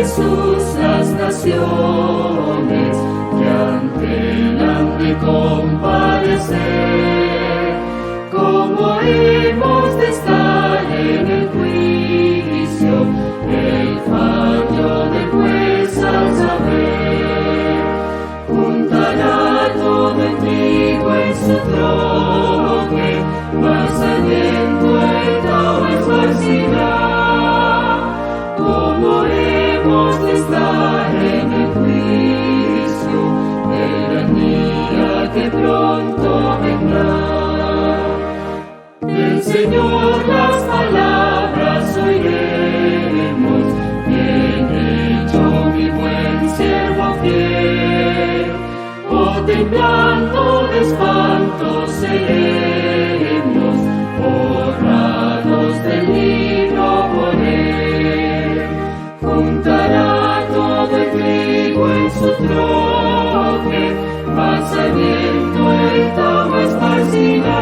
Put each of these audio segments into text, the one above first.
Jesús las naciones que anhelan de compadecer. Como hemos de estar en el juicio, el fallo del juez al saber, juntará todo el trigo en su troje, mas aliento el todo esparcirá. Como hemos de estar en el juicio, el gran día que pronto vendrá. Del Señor las palabras oiremos, bien hecho mi buen siervo fiel. O temblando de espanto seremos, borrados del libro por él. Juntará todo el trigo en su troje, mas aliento el todo esparcirá.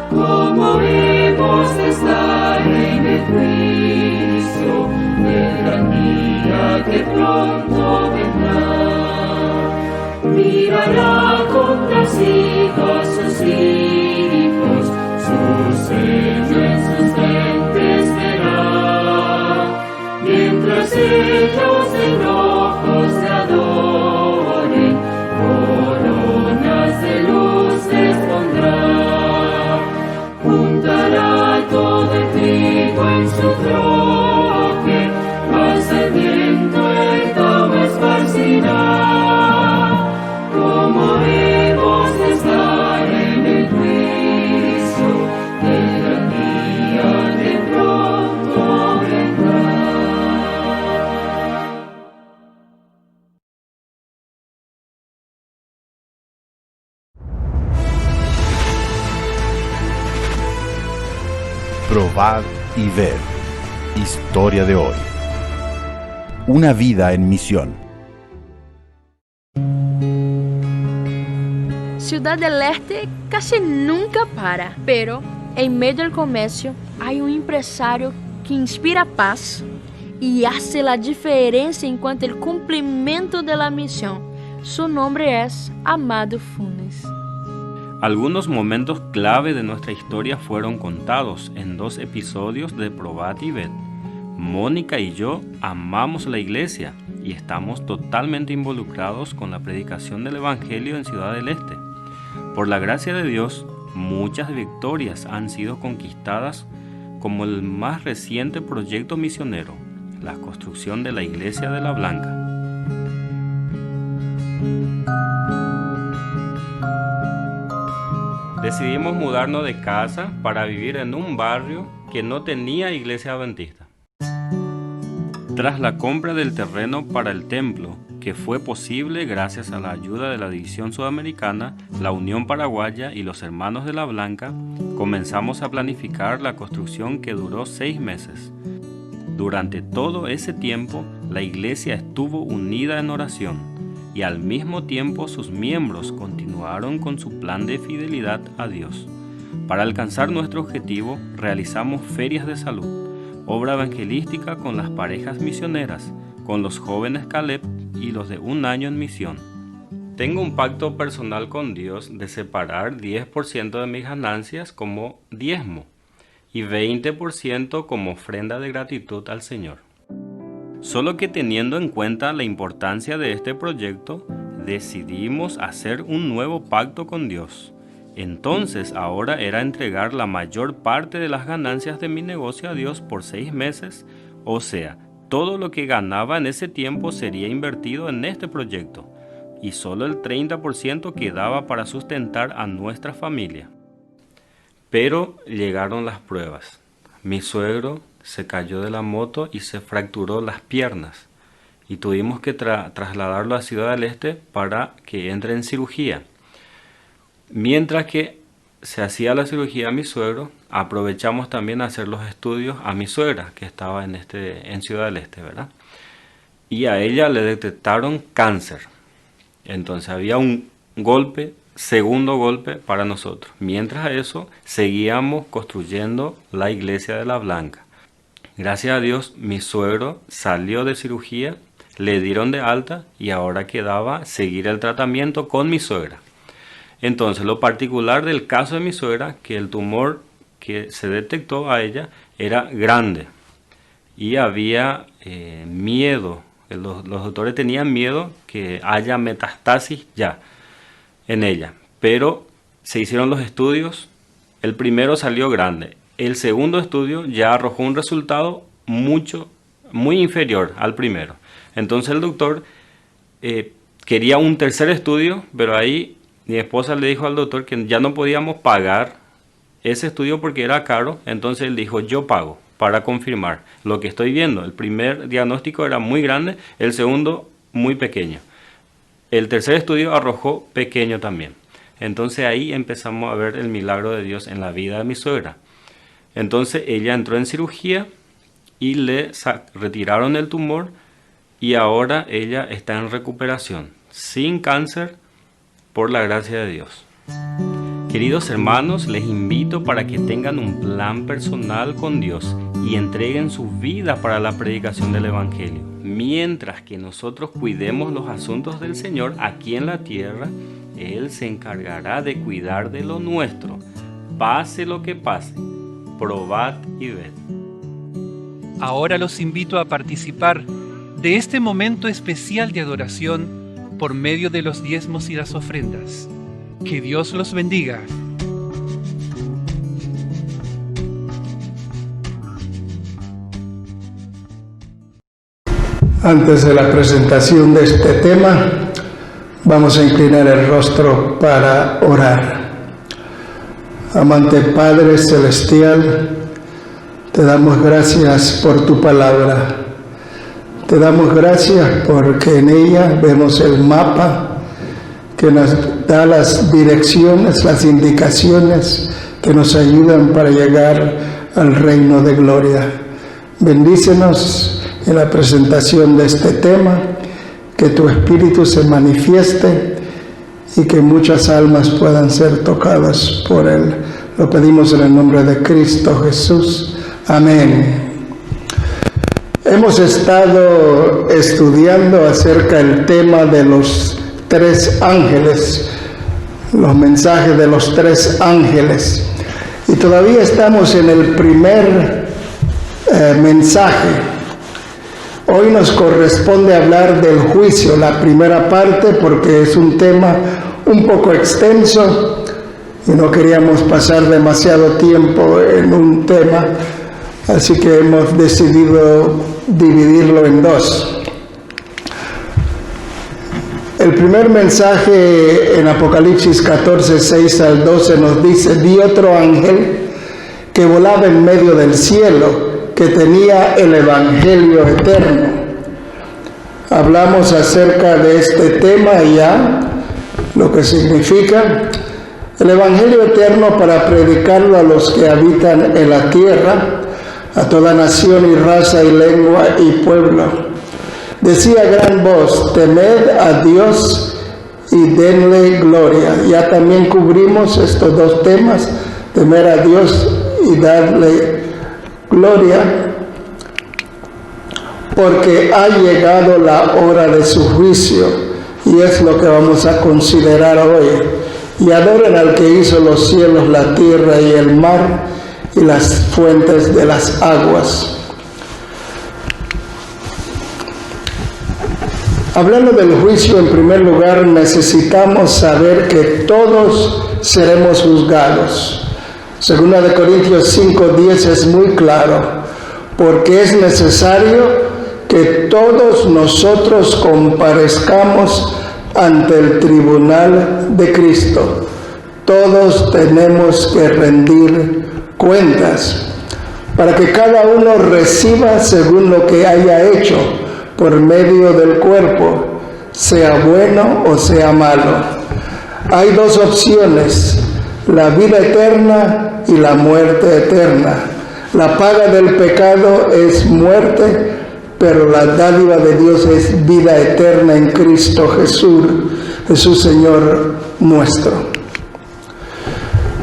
Como hemos de estar en el juicio, el gran día que pronto vendrá. Mirará complacido a sus hijos, su sello en sus dientes verá. Mientras ellos de enojos le adoren, coronas de luz les pondrá. Juntará todo el trigo en su troje, mas el viento el todo esparcirá. Como hemos de estar en el juicio, el gran día que pronto vendrá. Probad y ver. Historia de hoy. Una vida en misión. Ciudad del Este casi nunca para, pero en medio del comercio hay un empresario que inspira paz y hace la diferencia en cuanto al cumplimiento de la misión. Su nombre es Amado Funes. Algunos momentos clave de nuestra historia fueron contados en 2 episodios de Probad y Ved. Mónica y yo amamos la iglesia y estamos totalmente involucrados con la predicación del Evangelio en Ciudad del Este. Por la gracia de Dios, muchas victorias han sido conquistadas, como el más reciente proyecto misionero, la construcción de la Iglesia de la Blanca. Decidimos mudarnos de casa para vivir en un barrio que no tenía iglesia adventista. Tras la compra del terreno para el templo, que fue posible gracias a la ayuda de la División Sudamericana, la Unión Paraguaya y los Hermanos de la Blanca, comenzamos a planificar la construcción que duró 6 meses. Durante todo ese tiempo, la iglesia estuvo unida en oración y al mismo tiempo sus miembros continuaron con su plan de fidelidad a Dios. Para alcanzar nuestro objetivo, realizamos ferias de salud, obra evangelística con las parejas misioneras, con los jóvenes Caleb y los de 1 año en misión. Tengo un pacto personal con Dios de separar 10% de mis ganancias como diezmo y 20% como ofrenda de gratitud al Señor. Solo que teniendo en cuenta la importancia de este proyecto, decidimos hacer un nuevo pacto con Dios. Entonces ahora era entregar la mayor parte de las ganancias de mi negocio a Dios por 6 meses, o sea, todo lo que ganaba en ese tiempo sería invertido en este proyecto, y solo el 30% quedaba para sustentar a nuestra familia. Pero llegaron las pruebas. Mi suegro se cayó de la moto y se fracturó las piernas, y tuvimos que trasladarlo a Ciudad del Este para que entre en cirugía. Mientras que se hacía la cirugía a mi suegro, aprovechamos también a hacer los estudios a mi suegra, que estaba en Ciudad del Este, ¿verdad? Y a ella le detectaron cáncer. Entonces había un segundo golpe para nosotros. Mientras eso, seguíamos construyendo la Iglesia de la Blanca. Gracias a Dios, mi suegro salió de cirugía, le dieron de alta y ahora quedaba seguir el tratamiento con mi suegra. Entonces, lo particular del caso de mi suegra, que el tumor que se detectó a ella era grande y había miedo. Los doctores tenían miedo que haya metastasis ya en ella, pero se hicieron los estudios. El primero salió grande, el segundo estudio ya arrojó un resultado muy inferior al primero. Entonces el doctor quería un tercer estudio, pero ahí mi esposa le dijo al doctor que ya no podíamos pagar ese estudio porque era caro. Entonces él dijo, yo pago para confirmar lo que estoy viendo. El primer diagnóstico era muy grande, el segundo muy pequeño. El tercer estudio arrojó pequeño también. Entonces ahí empezamos a ver el milagro de Dios en la vida de mi suegra. Entonces ella entró en cirugía y le retiraron el tumor y ahora ella está en recuperación, sin cáncer, por la gracia de Dios. Queridos hermanos, les invito para que tengan un plan personal con Dios y entreguen su vida para la predicación del Evangelio. Mientras que nosotros cuidemos los asuntos del Señor aquí en la tierra, Él se encargará de cuidar de lo nuestro. Pase lo que pase, probad y ved. Ahora los invito a participar de este momento especial de adoración por medio de los diezmos y las ofrendas. Que Dios los bendiga. Antes de la presentación de este tema, vamos a inclinar el rostro para orar. Amante Padre Celestial, te damos gracias por tu palabra. Te damos gracias porque en ella vemos el mapa que nos da las direcciones, las indicaciones que nos ayudan para llegar al reino de gloria. Bendícenos en la presentación de este tema, que tu Espíritu se manifieste y que muchas almas puedan ser tocadas por Él. Lo pedimos en el nombre de Cristo Jesús. Amén. Hemos estado estudiando acerca del tema de los 3 ángeles, los mensajes de los 3 ángeles. Y todavía estamos en el primer mensaje. Hoy nos corresponde hablar del juicio, la primera parte, porque es un tema un poco extenso y no queríamos pasar demasiado tiempo en un tema, así que hemos decidido dividirlo en 2. El primer mensaje en Apocalipsis 14, 6 al 12 nos dice: vi otro ángel que volaba en medio del cielo, que tenía el Evangelio eterno. Hablamos acerca de este tema ya, lo que significa el Evangelio eterno, para predicarlo a los que habitan en la tierra, a toda nación y raza y lengua y pueblo. Decía a gran voz: temed a Dios y denle gloria. Ya también cubrimos estos 2 temas, temer a Dios y darle gloria, porque ha llegado la hora de su juicio, y es lo que vamos a considerar hoy. Y adoren al que hizo los cielos, la tierra y el mar y las fuentes de las aguas. Hablando del juicio, en primer lugar necesitamos saber que todos seremos juzgados. Segunda de Corintios 5:10 es muy claro, porque es necesario que todos nosotros comparezcamos ante el tribunal de Cristo. Todos tenemos que rendir cuentas, para que cada uno reciba según lo que haya hecho por medio del cuerpo, sea bueno o sea malo. Hay 2 opciones: la vida eterna y la muerte eterna. La paga del pecado es muerte, pero la dádiva de Dios es vida eterna en Cristo Jesús, Jesús Señor nuestro.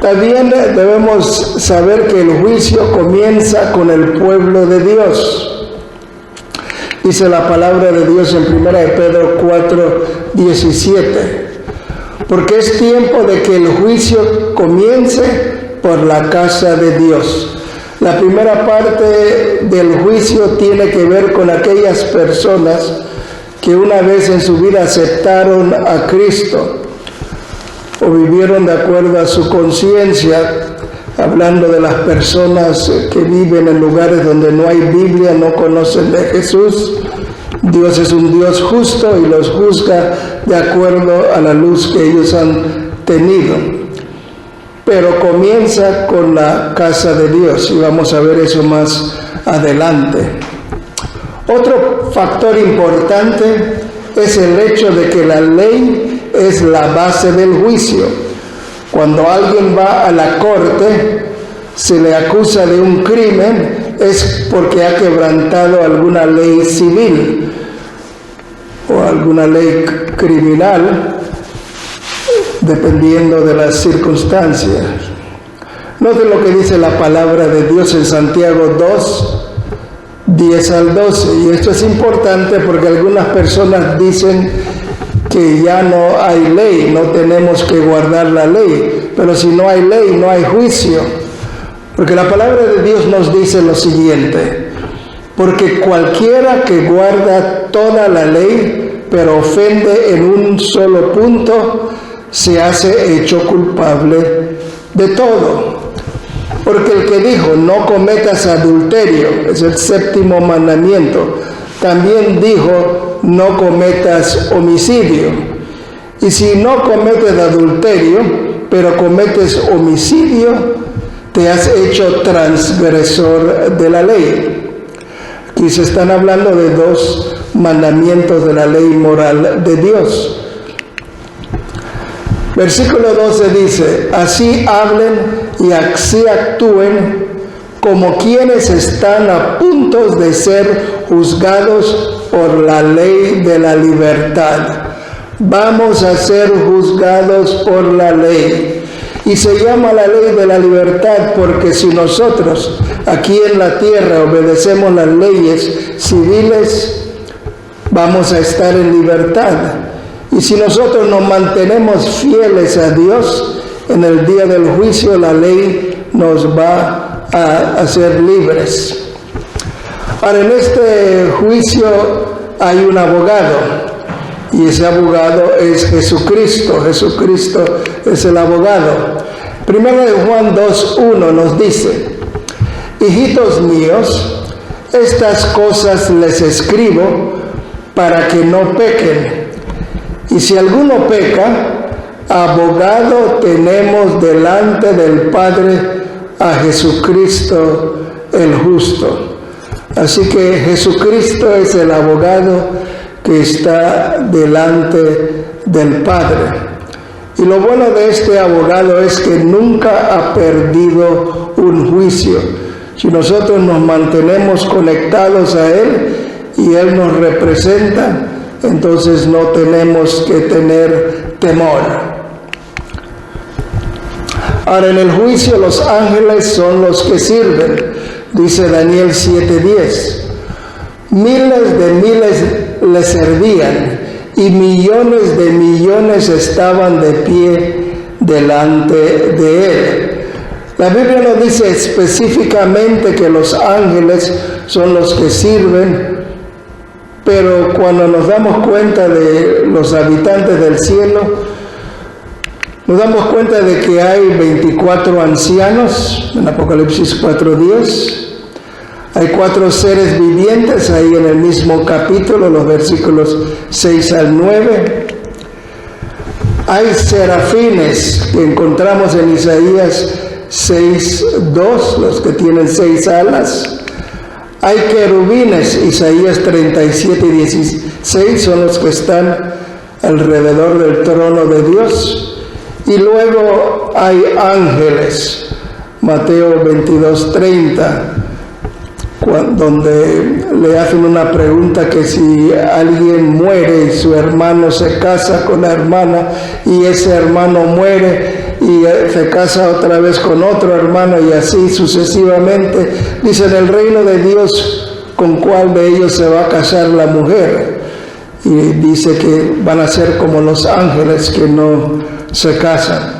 También debemos saber que el juicio comienza con el pueblo de Dios. Dice la palabra de Dios en 1 Pedro 4:17. Porque es tiempo de que el juicio comience por la casa de Dios. La primera parte del juicio tiene que ver con aquellas personas que una vez en su vida aceptaron a Cristo o vivieron de acuerdo a su conciencia, hablando de las personas que viven en lugares donde no hay Biblia, no conocen de Jesús. Dios es un Dios justo y los juzga de acuerdo a la luz que ellos han tenido. Pero comienza con la casa de Dios y vamos a ver eso más adelante. Otro factor importante es el hecho de que la ley es la base del juicio. Cuando alguien va a la corte, se le acusa de un crimen, es porque ha quebrantado alguna ley civil o alguna ley criminal, dependiendo de las circunstancias. Noten lo que dice la palabra de Dios en Santiago 2:10 al 12, y esto es importante porque algunas personas dicen que ya no hay ley, no tenemos que guardar la ley, pero si no hay ley, no hay juicio, porque la palabra de Dios nos dice lo siguiente: porque cualquiera que guarda toda la ley, pero ofende en un solo punto, se hace hecho culpable de todo. Porque el que dijo, no cometas adulterio, es el 7º mandamiento, también dijo, no cometas homicidio. Y si no cometes adulterio, pero cometes homicidio, te has hecho transgresor de la ley. Aquí se están hablando de 2 mandamientos de la ley moral de Dios. Versículo 12 dice, así hablen y así actúen como quienes están a punto de ser juzgados por la ley de la libertad. Vamos a ser juzgados por la ley. Y se llama la ley de la libertad porque si nosotros aquí en la tierra obedecemos las leyes civiles, vamos a estar en libertad. Y si nosotros nos mantenemos fieles a Dios, en el día del juicio la ley nos va a hacer libres. Ahora, en este juicio hay un abogado, y ese abogado es Jesucristo. Jesucristo es el abogado. Primero de Juan 2:1 nos dice, hijitos míos, estas cosas les escribo para que no pequen. Y si alguno peca, abogado tenemos delante del Padre a Jesucristo el justo. Así que Jesucristo es el abogado que está delante del Padre. Y lo bueno de este abogado es que nunca ha perdido un juicio. Si nosotros nos mantenemos conectados a Él y Él nos representa, entonces no tenemos que tener temor. Ahora, en el juicio los ángeles son los que sirven, dice Daniel 7:10. Miles de miles le servían y millones de millones estaban de pie delante de él. La Biblia no dice específicamente que los ángeles son los que sirven, pero cuando nos damos cuenta de los habitantes del cielo, nos damos cuenta de que hay 24 ancianos, en Apocalipsis 4:10. Hay 4 seres vivientes ahí en el mismo capítulo, los versículos 6 al 9. Hay serafines que encontramos en Isaías 6:2, los que tienen 6 alas. Hay querubines, Isaías 37:16, son los que están alrededor del trono de Dios. Y luego hay ángeles, Mateo 22:30, donde le hacen una pregunta que si alguien muere y su hermano se casa con la hermana y ese hermano muere, y se casa otra vez con otro hermano y así sucesivamente. Dice, en el reino de Dios, ¿con cuál de ellos se va a casar la mujer? Y dice que van a ser como los ángeles que no se casan.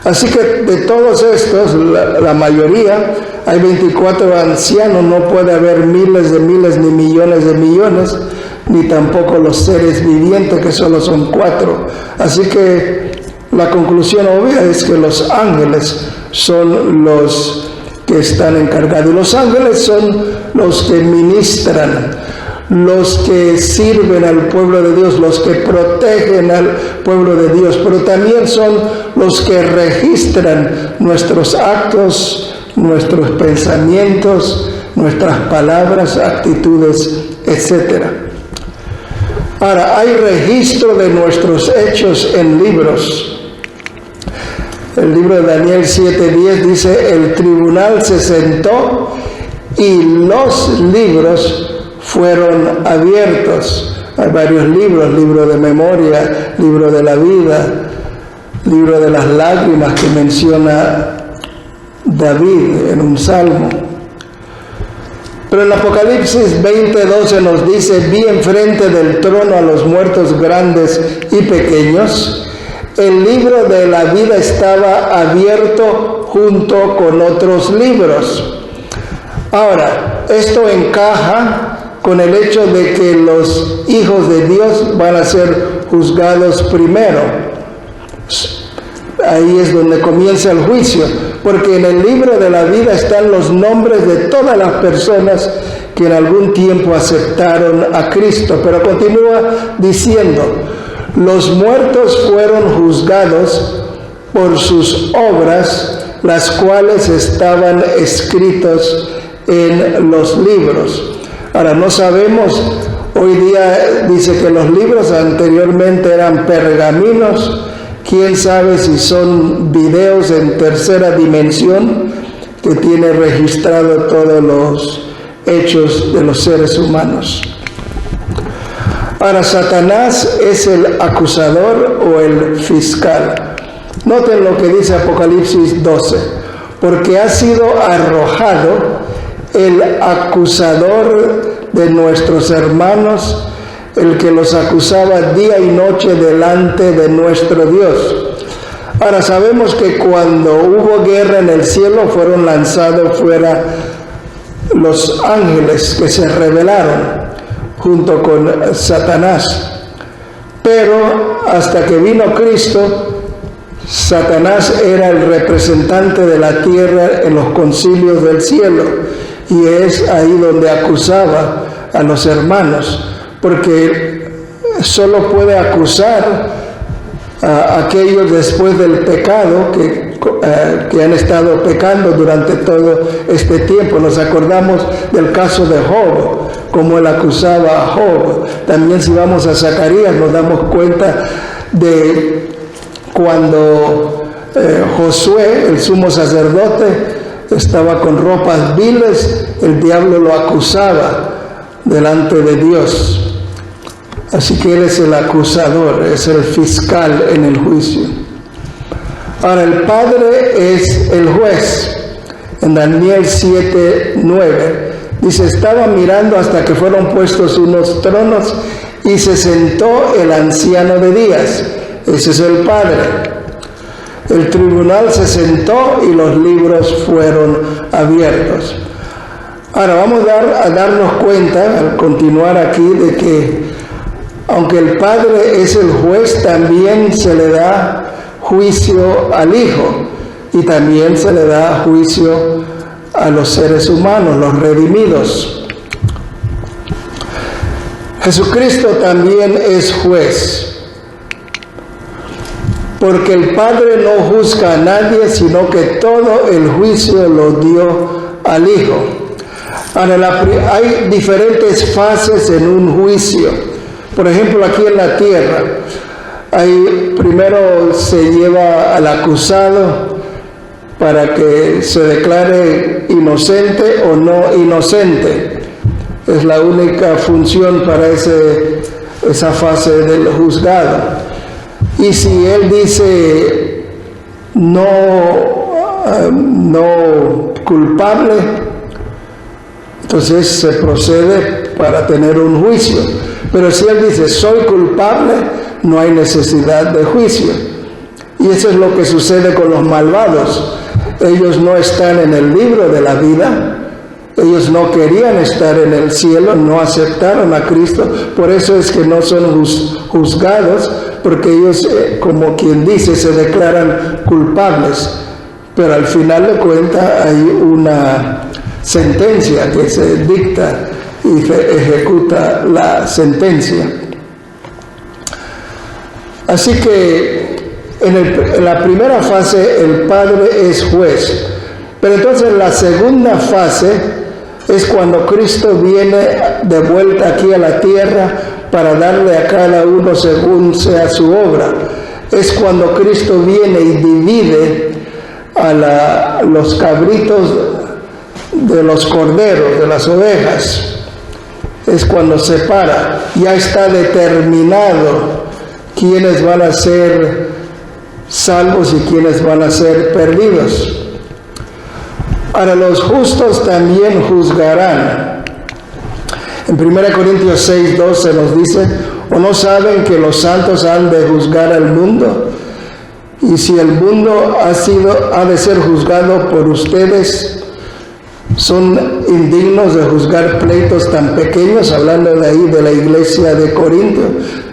Así que de todos estos, la mayoría, hay 24 ancianos, no puede haber miles de miles ni millones de millones, ni tampoco los seres vivientes, que solo son 4. Así que la conclusión obvia es que los ángeles son los que están encargados. Y los ángeles son los que ministran, los que sirven al pueblo de Dios, los que protegen al pueblo de Dios, pero también son los que registran nuestros actos, nuestros pensamientos, nuestras palabras, actitudes, etc. Ahora, hay registro de nuestros hechos en libros. El libro de Daniel 7:10 dice, el tribunal se sentó y los libros fueron abiertos. Hay varios libros, libro de memoria, libro de la vida, libro de las lágrimas que menciona David en un salmo. Pero en Apocalipsis 20:12 nos dice, vi enfrente del trono a los muertos grandes y pequeños. El libro de la vida estaba abierto junto con otros libros. Ahora, esto encaja con el hecho de que los hijos de Dios van a ser juzgados primero. Ahí es donde comienza el juicio, porque en el libro de la vida están los nombres de todas las personas que en algún tiempo aceptaron a Cristo. Pero continúa diciendo, los muertos fueron juzgados por sus obras, las cuales estaban escritos en los libros. Ahora, no sabemos, hoy día dice que los libros anteriormente eran pergaminos. Quién sabe si son videos en tercera dimensión que tiene registrado todos los hechos de los seres humanos. Ahora, Satanás es el acusador o el fiscal. Noten lo que dice Apocalipsis 12, porque ha sido arrojado el acusador de nuestros hermanos, el que los acusaba día y noche delante de nuestro Dios. Ahora sabemos que cuando hubo guerra en el cielo fueron lanzados fuera los ángeles que se rebelaron junto con Satanás. Pero hasta que vino Cristo, Satanás era el representante de la tierra en los concilios del cielo, y es ahí donde acusaba a los hermanos, porque solo puede acusar a aquellos después del pecado que han estado pecando durante todo este tiempo. Nos acordamos del caso de Job, como él acusaba a Job. También si vamos a Zacarías nos damos cuenta de cuando Josué, el sumo sacerdote, estaba con ropas viles, el diablo lo acusaba delante de Dios. Así que él es el acusador, es el fiscal en el juicio. Ahora, el Padre es el juez. En Daniel 7:9 dice, estaba mirando hasta que fueron puestos unos tronos y se sentó el anciano de días. Ese es el Padre. El tribunal se sentó y los libros fueron abiertos. Ahora vamos a darnos cuenta, al continuar aquí, de que aunque el Padre es el juez, también se le da juicio al Hijo y también se le da juicio a los seres humanos, los redimidos. Jesucristo también es juez, porque el Padre no juzga a nadie, sino que todo el juicio lo dio al Hijo. Ahora, hay diferentes fases en un juicio. Por ejemplo, aquí en la tierra, primero se lleva al acusado para que se declare inocente o no inocente. Es la única función para esa fase del juzgado. Y si él dice no culpable, entonces se procede para tener un juicio. Pero si él dice, soy culpable, no hay necesidad de juicio. Y eso es lo que sucede con los malvados. Ellos no están en el libro de la vida. Ellos no querían estar en el cielo, no aceptaron a Cristo. Por eso es que no son juzgados, porque ellos, como quien dice, se declaran culpables. Pero al final de cuentas hay una sentencia que se dicta y se ejecuta la sentencia. Así que en la primera fase el Padre es juez, pero entonces la segunda fase es cuando Cristo viene de vuelta aquí a la tierra para darle a cada uno según sea su obra. Es cuando Cristo viene y divide a los cabritos de los corderos, de las ovejas. Es cuando separa. Ya está determinado quiénes van a ser salvos y quiénes van a ser perdidos. Ahora, los justos también juzgarán. En 1 Corintios 6:12 nos dice, ¿o no saben que los santos han de juzgar al mundo? Y si el mundo ha de ser juzgado por ustedes, son indignos de juzgar pleitos tan pequeños, hablando de ahí de la iglesia de Corinto.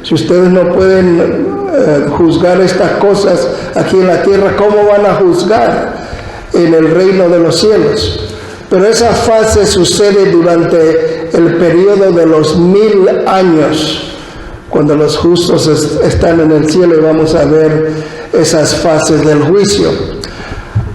Si ustedes no pueden juzgar estas cosas aquí en la tierra, ¿cómo van a juzgar en el reino de los cielos? Pero esa fase sucede durante el periodo de los 1000 años, cuando los justos están en el cielo, y vamos a ver esas fases del juicio.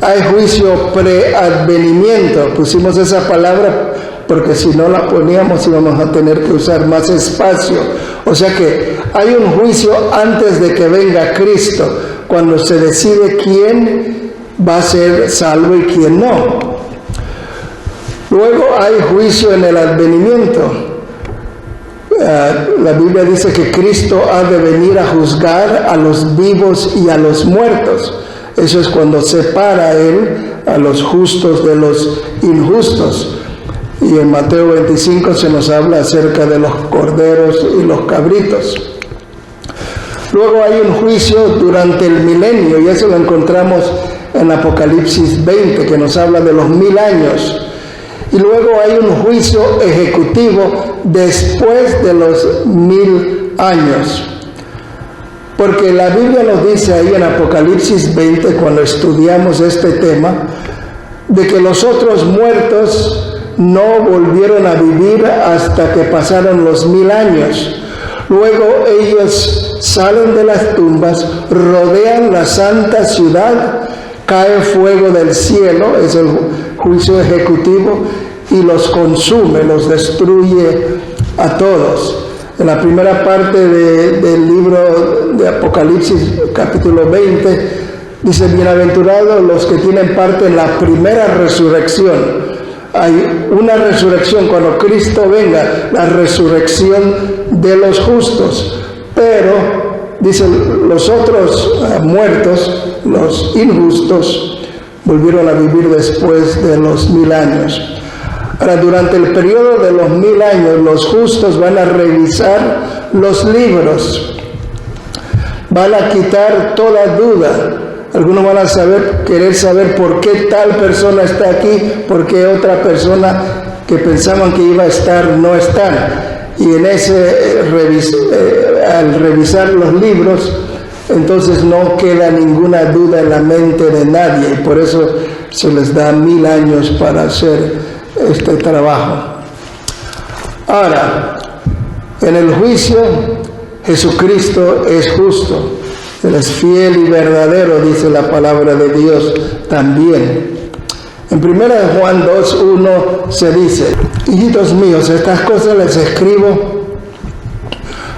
Hay juicio preadvenimiento. Pusimos esa palabra porque si no la poníamos íbamos a tener que usar más espacio. O sea que hay un juicio antes de que venga Cristo, cuando se decide quién va a ser salvo y quién no. Luego hay juicio en el advenimiento. La Biblia dice que Cristo ha de venir a juzgar a los vivos y a los muertos. Eso es cuando separa Él a los justos de los injustos. Y en Mateo 25 se nos habla acerca de los corderos y los cabritos. Luego hay un juicio durante el milenio, y eso lo encontramos en Apocalipsis 20, que nos habla de los 1000 años. Y luego hay un juicio ejecutivo después de los 1000 años. Porque la Biblia nos dice ahí en Apocalipsis 20, cuando estudiamos este tema, de que los otros muertos no volvieron a vivir hasta que pasaron los 1000 años. Luego ellos salen de las tumbas, rodean la santa ciudad, cae fuego del cielo, es el juicio ejecutivo, y los consume, los destruye a todos. En la primera parte del libro de Apocalipsis, capítulo 20, dice, bienaventurados los que tienen parte en la primera resurrección. Hay una resurrección cuando Cristo venga, la resurrección de los justos. Pero, dicen, los otros muertos, los injustos, volvieron a vivir después de los 1000 años. Ahora, durante el periodo de los 1000 años, los justos van a revisar los libros, van a quitar toda duda. Algunos van a querer saber por qué tal persona está aquí, por qué otra persona que pensaban que iba a estar no está. Y en al revisar los libros, entonces no queda ninguna duda en la mente de nadie, y por eso se les da 1000 años para hacer este trabajo. Ahora, en el juicio, Jesucristo es justo. Él es fiel y verdadero, dice la palabra de Dios también. En 1 Juan 2:1 se dice, hijitos míos, estas cosas les escribo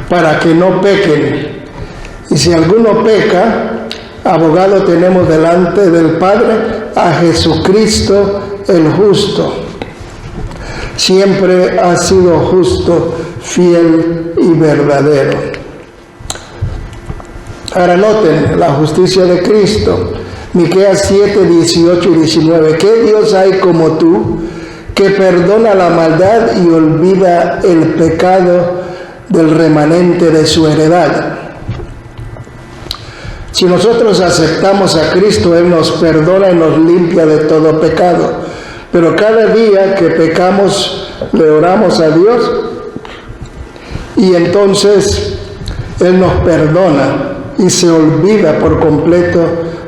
para que no pequen. Y si alguno peca, abogado tenemos delante del Padre, a Jesucristo el justo. Siempre ha sido justo, fiel y verdadero. Ahora noten la justicia de Cristo. Miqueas 7, 18 y 19. ¿Qué Dios hay como tú, que perdona la maldad y olvida el pecado del remanente de su heredad? Si nosotros aceptamos a Cristo, Él nos perdona y nos limpia de todo pecado. Pero cada día que pecamos, le oramos a Dios y entonces Él nos perdona y se olvida por completo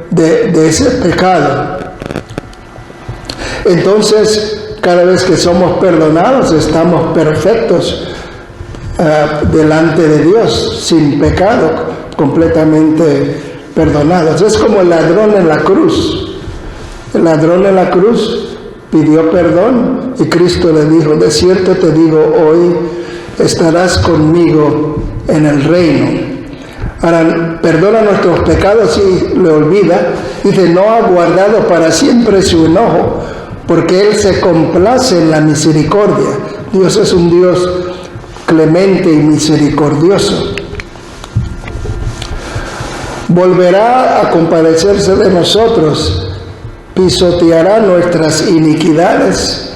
de ese pecado. Entonces, cada vez que somos perdonados, estamos perfectos delante de Dios, sin pecado, completamente perdonados. Es como el ladrón en la cruz. El ladrón en la cruz pidió perdón y Cristo le dijo: de cierto te digo, hoy estarás conmigo en el reino. Ahora, perdona nuestros pecados y le olvida. Dice: no ha guardado para siempre su enojo, porque Él se complace en la misericordia. Dios es un Dios clemente y misericordioso. Volverá a compadecerse de nosotros, pisoteará nuestras iniquidades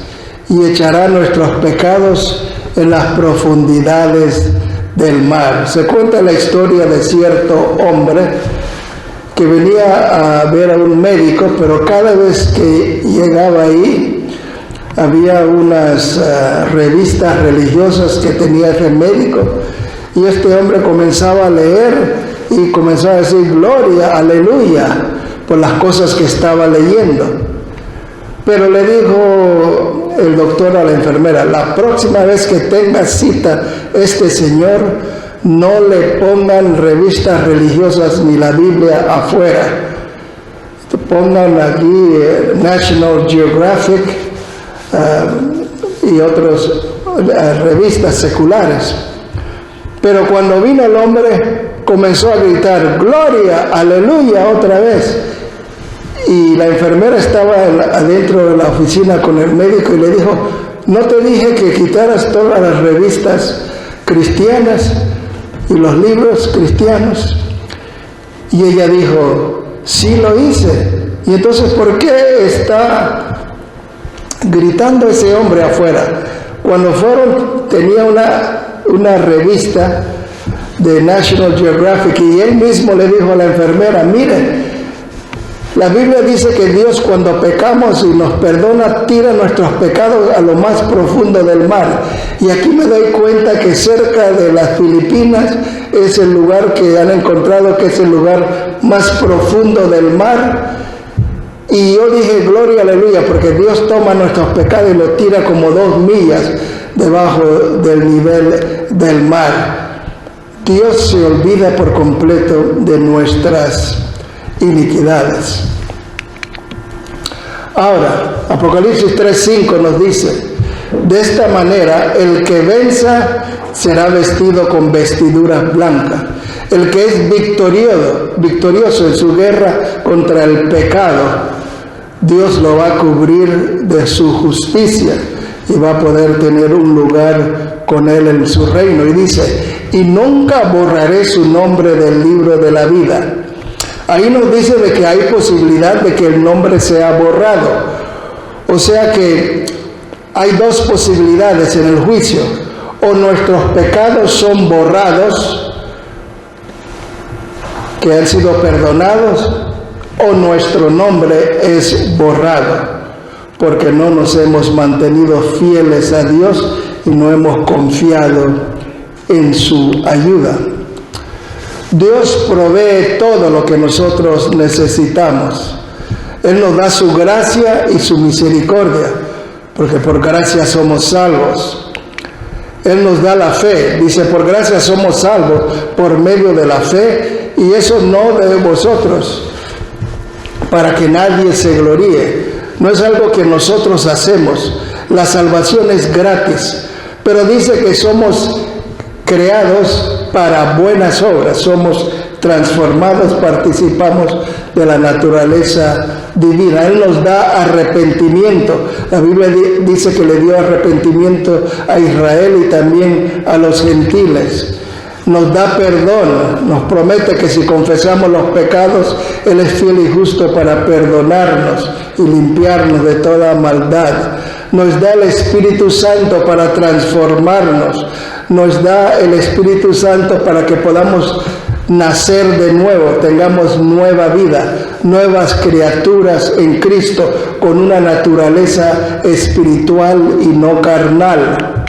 y echará nuestros pecados en las profundidades del mar. Se cuenta la historia de cierto hombre que venía a ver a un médico, pero cada vez que llegaba ahí había unas revistas religiosas que tenía ese médico, y este hombre comenzaba a leer y comenzó a decir gloria, aleluya, por las cosas que estaba leyendo. Pero le dijo el doctor a la enfermera: la próxima vez que tenga cita este señor, no le pongan revistas religiosas ni la Biblia afuera. Pongan aquí National Geographic y otras revistas seculares. Pero cuando vino el hombre, comenzó a gritar gloria, aleluya otra vez. Y la enfermera estaba adentro de la oficina con el médico y le dijo: ¿no te dije que quitaras todas las revistas cristianas y los libros cristianos? Y ella dijo: sí lo hice. Y entonces, ¿por qué está gritando ese hombre afuera? Cuando fueron, tenía una revista de National Geographic y él mismo le dijo a la enfermera: mire, la Biblia dice que Dios, cuando pecamos y nos perdona, tira nuestros pecados a lo más profundo del mar. Y aquí me doy cuenta que cerca de las Filipinas es el lugar que han encontrado que es el lugar más profundo del mar. Y yo dije gloria, aleluya, porque Dios toma nuestros pecados y los tira como 2 millas debajo del nivel del mar. Dios se olvida por completo de nuestras iniquidades. Ahora, Apocalipsis 3:5 nos dice: de esta manera el que venza será vestido con vestiduras blancas. El que es victorioso en su guerra contra el pecado, Dios lo va a cubrir de su justicia y va a poder tener un lugar con Él en su reino. Y dice: y nunca borraré su nombre del libro de la vida. Ahí nos dice de que hay posibilidad de que el nombre sea borrado. O sea que hay 2 posibilidades en el juicio: o nuestros pecados son borrados, que han sido perdonados, o nuestro nombre es borrado, porque no nos hemos mantenido fieles a Dios y no hemos confiado en su ayuda. Dios provee todo lo que nosotros necesitamos. Él nos da su gracia y su misericordia, porque por gracia somos salvos. Él nos da la fe, dice: por gracia somos salvos por medio de la fe, y eso no de vosotros, para que nadie se gloríe. No es algo que nosotros hacemos. La salvación es gratis, pero dice que somos creados para buenas obras, somos transformados, participamos de la naturaleza divina. Él nos da arrepentimiento. La Biblia dice que le dio arrepentimiento a Israel y también a los gentiles. nos da perdón, nos promete que si confesamos los pecados, Él es fiel y justo para perdonarnos y limpiarnos de toda maldad. Nos da el Espíritu Santo para transformarnos, nos da el Espíritu Santo para que podamos nacer de nuevo, tengamos nueva vida, nuevas criaturas en Cristo, con una naturaleza espiritual y no carnal.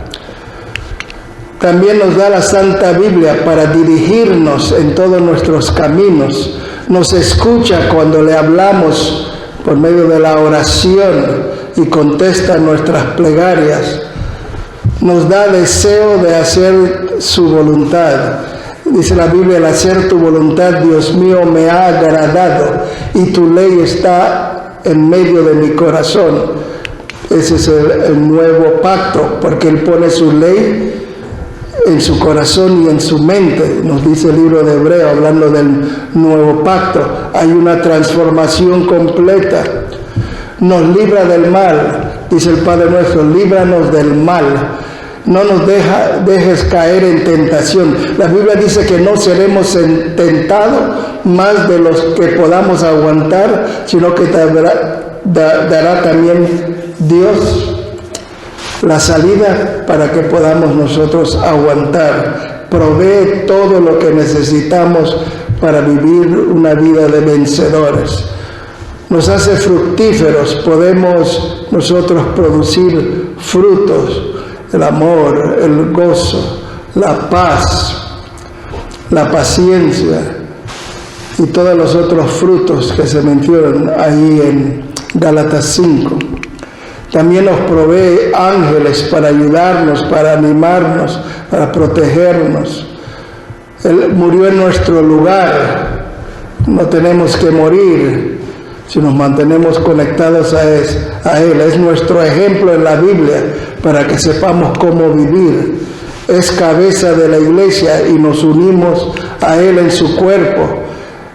También nos da la Santa Biblia para dirigirnos en todos nuestros caminos. Nos escucha cuando le hablamos por medio de la oración y contesta nuestras plegarias. Nos da deseo de hacer su voluntad. Dice la Biblia, el hacer tu voluntad, Dios mío, me ha agradado y tu ley está en medio de mi corazón. Ese es el nuevo pacto, porque Él pone su ley en su corazón y en su mente. Nos dice el libro de Hebreo, hablando del nuevo pacto. Hay una transformación completa. Nos libra del mal, dice el Padre nuestro, líbranos del mal. No nos dejes caer en tentación. La Biblia dice que no seremos tentados más de los que podamos aguantar, sino que dará también Dios la salida para que podamos nosotros aguantar. Provee todo lo que necesitamos para vivir una vida de vencedores. Nos hace fructíferos, podemos nosotros producir frutos, el amor, el gozo, la paz, la paciencia y todos los otros frutos que se mencionan ahí en Gálatas 5. También nos provee ángeles para ayudarnos, para animarnos, para protegernos. Él murió en nuestro lugar. No tenemos que morir si nos mantenemos conectados a Él. Es nuestro ejemplo en la Biblia para que sepamos cómo vivir. Es cabeza de la iglesia y nos unimos a Él en su cuerpo.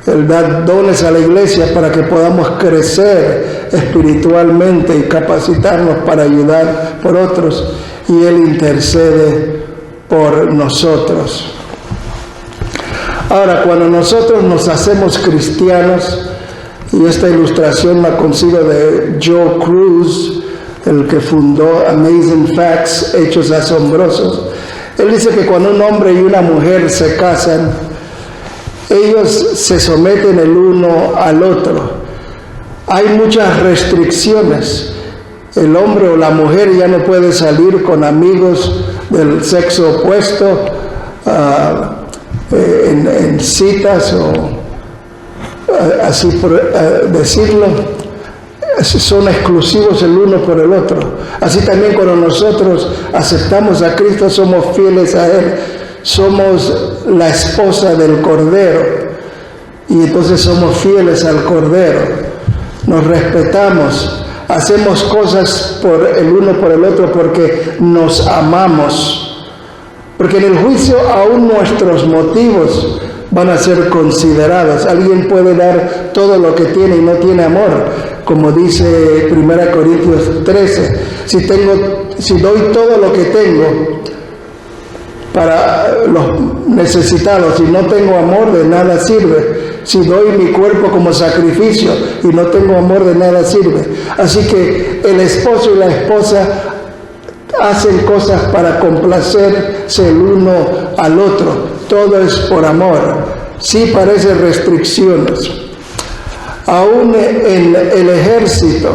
Él da dones a la iglesia para que podamos crecer espiritualmente y capacitarnos para ayudar por otros, y Él intercede por nosotros. Ahora, cuando nosotros nos hacemos cristianos, y esta ilustración la consigo de Joe Cruz, el que fundó Amazing Facts, Hechos Asombrosos. Él dice que cuando un hombre y una mujer se casan, ellos se someten el uno al otro. Hay muchas restricciones. El hombre o la mujer ya no puede salir con amigos del sexo opuesto en citas o así por decirlo. Son exclusivos el uno por el otro. Así también cuando nosotros aceptamos a Cristo, somos fieles a Él. Somos la esposa del Cordero y entonces somos fieles al Cordero. Nos respetamos, hacemos cosas por el uno por el otro porque nos amamos. Porque en el juicio aún nuestros motivos van a ser considerados. Alguien puede dar todo lo que tiene y no tiene amor, como dice 1 Corintios 13. Si doy todo lo que tengo para los necesitados y no tengo amor, de nada sirve. Si doy mi cuerpo como sacrificio y no tengo amor, de nada sirve. Así que el esposo y la esposa hacen cosas para complacerse el uno al otro. Todo es por amor. Sí parece restricciones. Aún en el ejército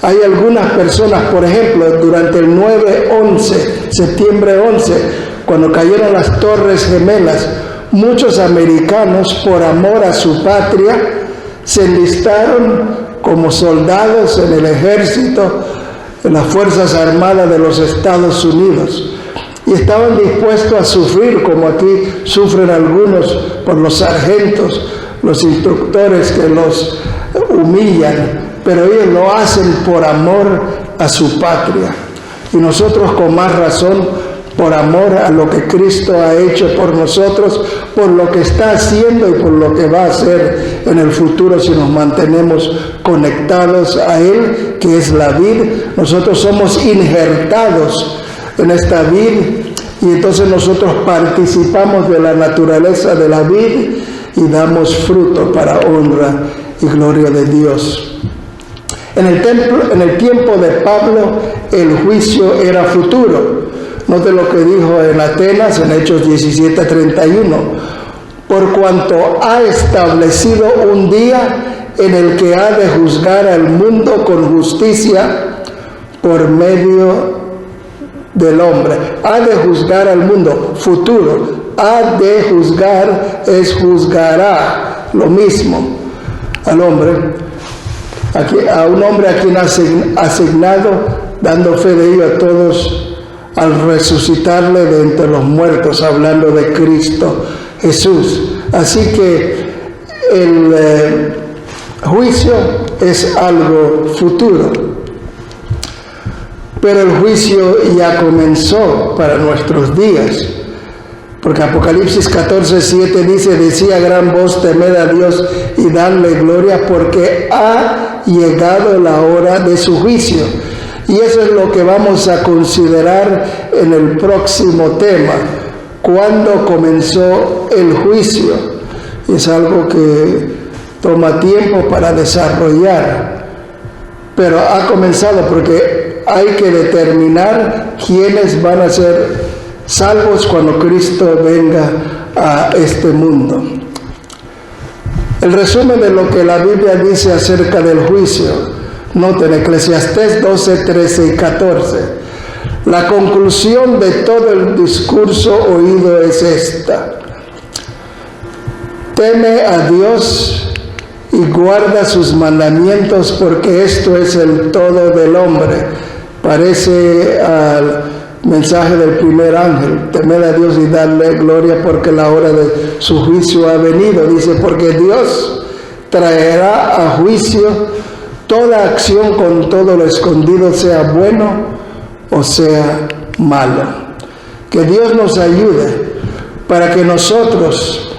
hay algunas personas, por ejemplo, durante el 9/11, septiembre 11, cuando cayeron las Torres Gemelas, muchos americanos, por amor a su patria, se enlistaron como soldados en el ejército, en las Fuerzas Armadas de los Estados Unidos. Y estaban dispuestos a sufrir, como aquí sufren algunos, por los sargentos, los instructores que los humillan, pero ellos lo hacen por amor a su patria. Y nosotros con más razón, por amor a lo que Cristo ha hecho por nosotros, por lo que está haciendo y por lo que va a hacer en el futuro si nos mantenemos conectados a Él, que es la vid. Nosotros somos injertados en esta vid y entonces nosotros participamos de la naturaleza de la vid y damos fruto para honra y gloria de Dios. En el tiempo de Pablo, el juicio era futuro. Note lo que dijo en Atenas, en Hechos 17:31. Por cuanto ha establecido un día en el que ha de juzgar al mundo con justicia por medio del hombre. Ha de juzgar al mundo, futuro. Ha de juzgar es juzgará, lo mismo al hombre. A un hombre a quien ha asignado, dando fe de ello a todos, al resucitarle de entre los muertos, hablando de Cristo Jesús. Así que el juicio es algo futuro, pero el juicio ya comenzó para nuestros días, porque Apocalipsis 14:7 dice: decía a gran voz, temed a Dios y dadle gloria, porque ha llegado la hora de su juicio. Y eso es lo que vamos a considerar en el próximo tema, cuándo comenzó el juicio. Es algo que toma tiempo para desarrollar, pero ha comenzado porque hay que determinar quiénes van a ser salvos cuando Cristo venga a este mundo. El resumen de lo que la Biblia dice acerca del juicio, noten Eclesiastés 12:13 y 14. La conclusión de todo el discurso oído es esta: teme a Dios y guarda sus mandamientos, porque esto es el todo del hombre. Parece al mensaje del primer ángel: temed a Dios y darle gloria, porque la hora de su juicio ha venido. Dice: porque Dios traerá a juicio toda acción con todo lo escondido, sea bueno o sea malo. Que Dios nos ayude para que nosotros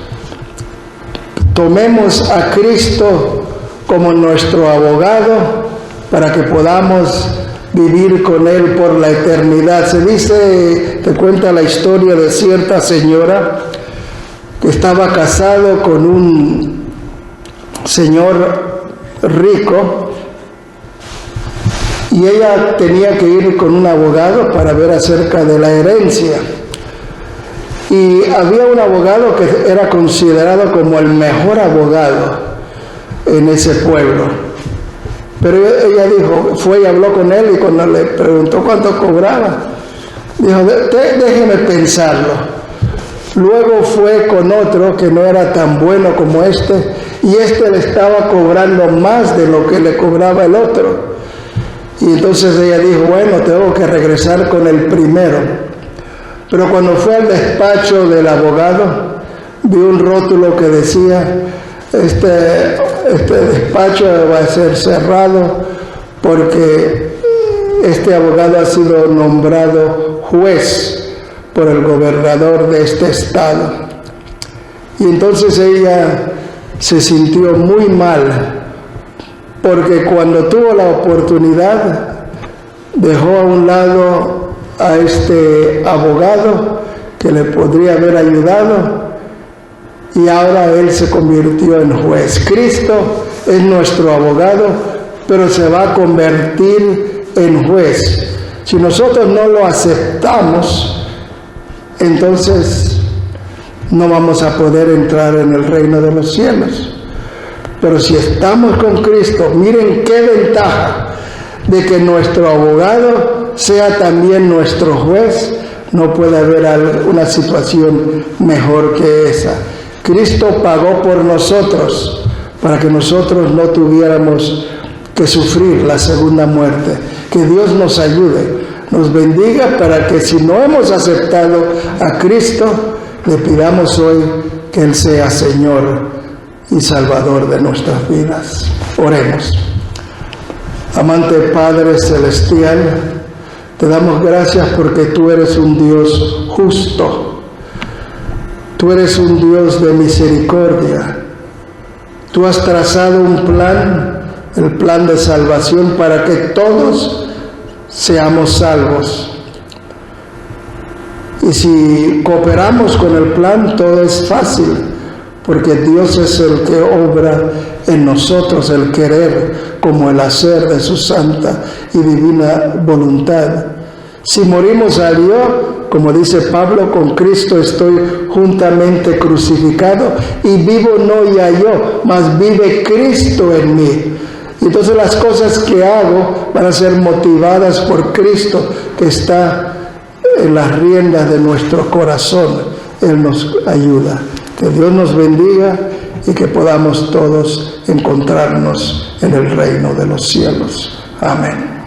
tomemos a Cristo como nuestro abogado, para que podamos vivir con Él por la eternidad. Se dice, te cuenta la historia de cierta señora que estaba casado con un señor rico, y ella tenía que ir con un abogado para ver acerca de la herencia. Y había un abogado que era considerado como el mejor abogado en ese pueblo. Pero ella dijo, fue y habló con él, y cuando le preguntó cuánto cobraba, dijo: déjeme pensarlo. Luego fue con otro que no era tan bueno como este, y este le estaba cobrando más de lo que le cobraba el otro. Y entonces ella dijo: bueno, tengo que regresar con el primero. Pero cuando fue al despacho del abogado, vio un rótulo que decía: este despacho va a ser cerrado porque este abogado ha sido nombrado juez por el gobernador de este estado. Y entonces ella se sintió muy mal, porque cuando tuvo la oportunidad dejó a un lado a este abogado que le podría haber ayudado, y ahora él se convirtió en juez. Cristo es nuestro abogado, pero se va a convertir en juez. Si nosotros no lo aceptamos, entonces no vamos a poder entrar en el reino de los cielos. Pero si estamos con Cristo, miren qué ventaja de que nuestro abogado sea también nuestro juez. No puede haber una situación mejor que esa. Cristo pagó por nosotros para que nosotros no tuviéramos que sufrir la segunda muerte. Que Dios nos ayude, nos bendiga, para que si no hemos aceptado a Cristo, le pidamos hoy que Él sea Señor y Salvador de nuestras vidas. Oremos. Amante Padre Celestial, te damos gracias porque tú eres un Dios justo. Tú eres un Dios de misericordia. Tú has trazado un plan, el plan de salvación, para que todos seamos salvos. Y si cooperamos con el plan, todo es fácil, porque Dios es el que obra en nosotros el querer como el hacer de su santa y divina voluntad. Si morimos a Dios, como dice Pablo, con Cristo estoy juntamente crucificado y vivo no ya yo, mas vive Cristo en mí. Y entonces las cosas que hago van a ser motivadas por Cristo, que está en las riendas de nuestro corazón. Él nos ayuda. Que Dios nos bendiga y que podamos todos encontrarnos en el reino de los cielos. Amén.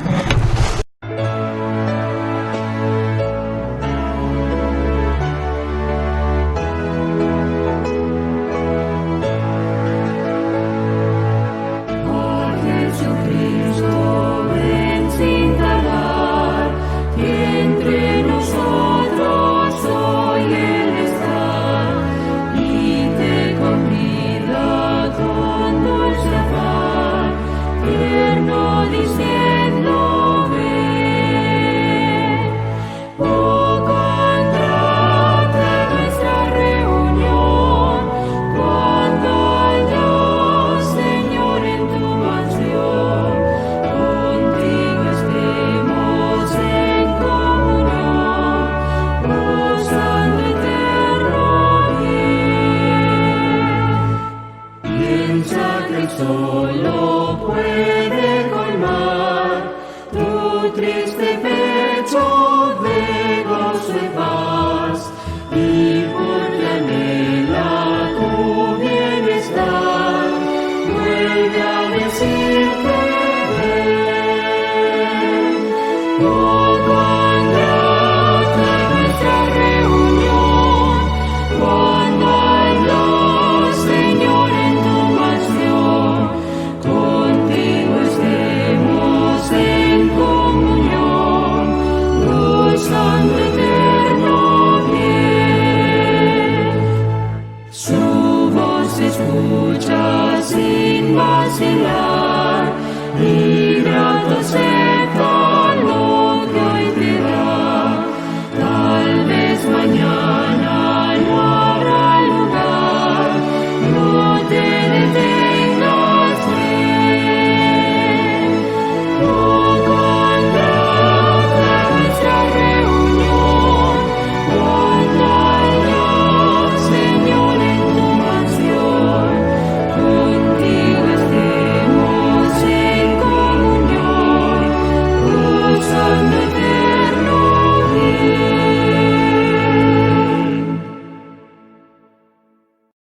Solo puede colmar tu triste pecho de gozo y paz, y porque anhela tu bienestar, vuelve a decirte ven.